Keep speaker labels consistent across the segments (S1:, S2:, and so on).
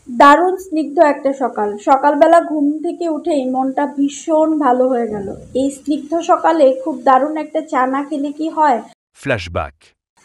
S1: দারুণ স্নিগ্ধ একটা সকাল। সকালবেলা ঘুম থেকে উঠেই মনটা ভীষণ ভালো হয়ে গেল। এই স্নিগ্ধ সকালে খুব দারুণ একটা চা না খেলে কি হয়?
S2: ফ্ল্যাশব্যাক।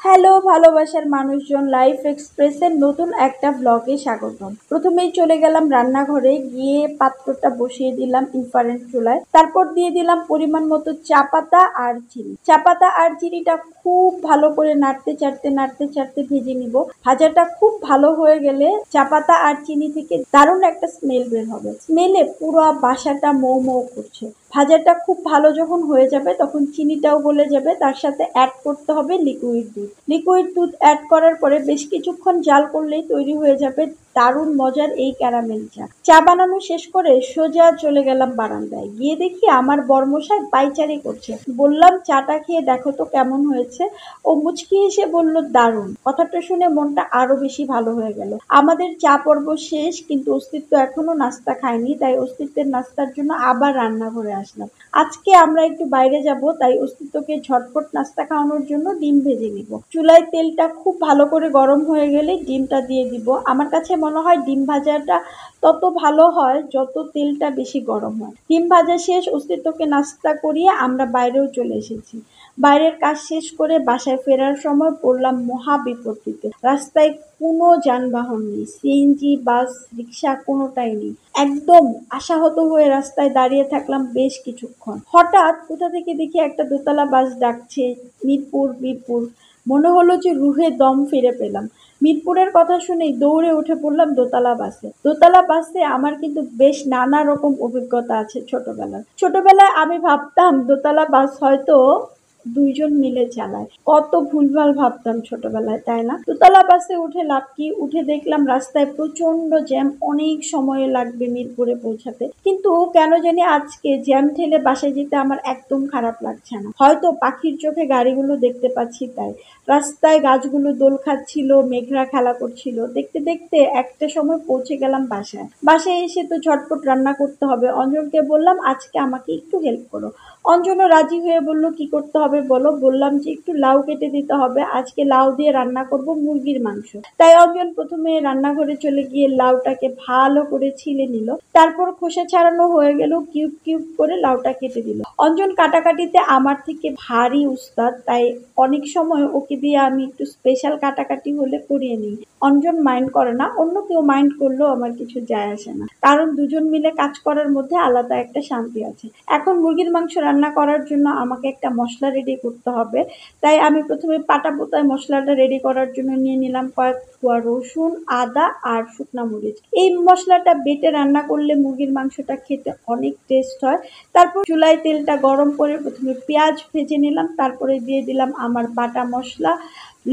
S1: হ্যালো ভালোবাসার মানুষজন, লাইফ এক্সপ্রেসের নতুন একটা ব্লগে স্বাগতম। প্রথমেই চলে গেলাম রান্নাঘরে, গিয়ে পাত্রটা বসিয়ে দিলাম ইনফ্রারেড চুলায়। তারপর দিয়ে দিলাম পরিমাণ মতো চা পাতা আর চিনি। চা পাতা আর চিনিটা খুব ভালো করে নাড়তে চাড়তে ভেজে নিব। ভাজাটা খুব ভালো হয়ে গেলে চা পাতা আর চিনি থেকে দারুণ একটা স্মেল বের হবে। স্মেলে পুরো বাসাটা মৌ মৌ করছে। ভাজাটা খুব ভালো যখন হয়ে যাবে তখন চিনিটাও গলে যাবে, তার সাথে অ্যাড করতে হবে লিকুইড দুধ। লিকুইড দুধ অ্যাড করার পরে বেশ কিছুক্ষণ জাল করলেই তৈরি হয়ে যাবে দারুণ মজার এই ক্যারামেল চা। চা বানানো শেষ করে সোজা চলে গেলাম বারান্দায়, গিয়ে দেখি আমার বরমশাই পাইচারি করছে। বললাম চাটা খেয়ে দেখো তো কেমন হয়েছে। ও মুচকি হেসে বলল দারুণ। কথাটা শুনে মনটা আরো বেশি ভালো হয়ে গেল। আমাদের চা পর্ব শেষ, কিন্তু অস্তিত্ব এখনো নাস্তা খায়নি, তাই অস্তিত্বের নাস্তার জন্য আবার রান্নাঘরে আসলাম। আজকে আমরা একটু বাইরে যাব, তাই অস্তিত্বকে ঝটপট নাস্তা খাওয়ানোর জন্য ডিম ভেজে নিব। চুলায় তেলটা খুব ভালো করে গরম হয়ে গেলে ডিমটা দিয়ে দিব। আমার কাছে মনে হয় ডিম ভাজাটা তত ভালো হয় যত তেলটা বেশি গরম হয়। ডিম ভাজা শেষ, অস্তিত্বকে নাস্তা করিয়ে আমরা বাইরেও চলে এসেছি। বাইরের কাজ শেষ করে বাসায় ফেরার সময় পড়লাম মহা বিপত্তিতে। রাস্তায় কোনো যানবাহন নেই, সিএনজি, বাস, রিক্সা কোনোটাই নেই। একদম আশাহত হয়ে রাস্তায় দাঁড়িয়ে থাকলাম বেশ কিছুক্ষণ। হঠাৎ কোথা থেকে দেখি একটা দোতলা বাস ডাকছে, মিরপুর মিরপুর। মনে হলো যে রুহে দম ফিরে পেলাম। মিরপুরের কথা শুনেই দৌড়ে উঠে পড়লাম দোতলা বাসে। দোতলা বাসে আমার কিন্তু বেশ নানা রকম অভিজ্ঞতা আছে ছোটবেলার। ছোটবেলায় আমি ভাবতাম দোতলা বাস হয়তো দুইজন মিলে চালায়। কত ভুলভাল ভাবতাম ছোটবেলায়, তাই না? দোতলা বাসে উঠে লাভ কি? উঠে দেখলাম রাস্তায় প্রচন্ড জ্যাম, অনেক সময় লাগবে মিরপুরে পৌঁছাতে। কিন্তু কেন জানি আজকে জ্যাম ঠেলে বাসায় যেতে আমার একদম খারাপ লাগছে না। হয়তো পাখির চোখে গাড়িগুলো দেখতে পাচ্ছি তাই। রাস্তায় গাছগুলো দোল খাচ্ছিল, মেঘরা খেলা করছিল। দেখতে দেখতে একটা সময় পৌঁছে গেলাম বাসায়। বাসায় এসে তো ঝটপট রান্না করতে হবে। অঞ্জনকে বললাম আজকে আমাকে একটু হেল্প করো। অঞ্জনও রাজি হয়ে বলল কি করতে হবে বলো। বললাম যে একটু লাউ কেটে দিতে হবে, আজকে লাউ দিয়ে রান্না করব মুরগির মাংস। তাই অঞ্জন প্রথমে রান্নাঘরে চলে গিয়ে লাউটাকে ভালো করে ছিলে নিল। তারপর খোসা ছাড়ানো হয়ে গেল, কিউব কিউব করে লাউটা কেটে দিল। অঞ্জন কাটাকাটিতে আমার থেকে ভারী উস্তাদ, তাই অনেক সময় ওকে দিয়ে আমি একটু স্পেশাল কাটাকাটি হলে করিয়ে নিই। অঞ্জন মাইন্ড করে না, অন্য কেউ মাইন্ড করলেও আমার কিছু যায় আসে না, কারণ দুজন মিলে কাজ করার মধ্যে আলাদা একটা শান্তি আছে। এখন মুরগির মাংস রান্না করার জন্য আমাকে একটা মশলা রেডি করতে হবে। তাই আমি প্রথমে পাটা পোতায় মশলাটা রেডি করার জন্য নিয়ে নিলাম কয়েক কোয়া রসুন, আদা আর শুকনা মরিচ। এই মশলাটা বেটে রান্না করলে মুরগির মাংসটা খেতে অনেক টেস্ট হয়। তারপর চুলায় তেলটা গরম করে প্রথমে পেঁয়াজ ভেজে নিলাম, তারপরে দিয়ে দিলাম আমার বাটা মশলা,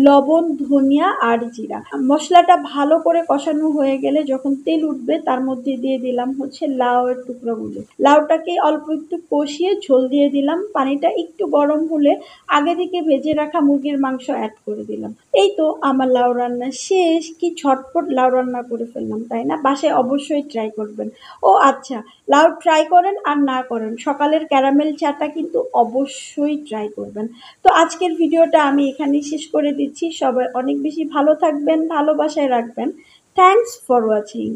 S1: লবণ, ধনিয়া আর জিরা। মশলাটা ভালো করে কষানো হয়ে গেলে যখন তেল উঠবে তার মধ্যে দিয়ে দিলাম হচ্ছে লাউয়ের টুকরোগুলো। লাউটাকে অল্প একটু কষিয়ে ঝোল দিয়ে দিলাম। পানিটা একটু গরম হলে আগে থেকে ভেজে রাখা মুরগির মাংস অ্যাড করে দিলাম। এই তো আমার লাউ রান্না শেষ। কি ঝটপট লাউ রান্না করে ফেললাম, তাই না? বাসায় অবশ্যই ট্রাই করবেন। ও আচ্ছা, লাউ ট্রাই করেন আর না করেন, সকালের ক্যারামেল চাটা কিন্তু অবশ্যই ট্রাই করবেন। তো আজকের ভিডিওটা আমি এখানেই শেষ করে দিচ্ছি। সবাই অনেক বেশি ভালো থাকবেন, ভালোবাসায় রাখবেন। Thanks for watching.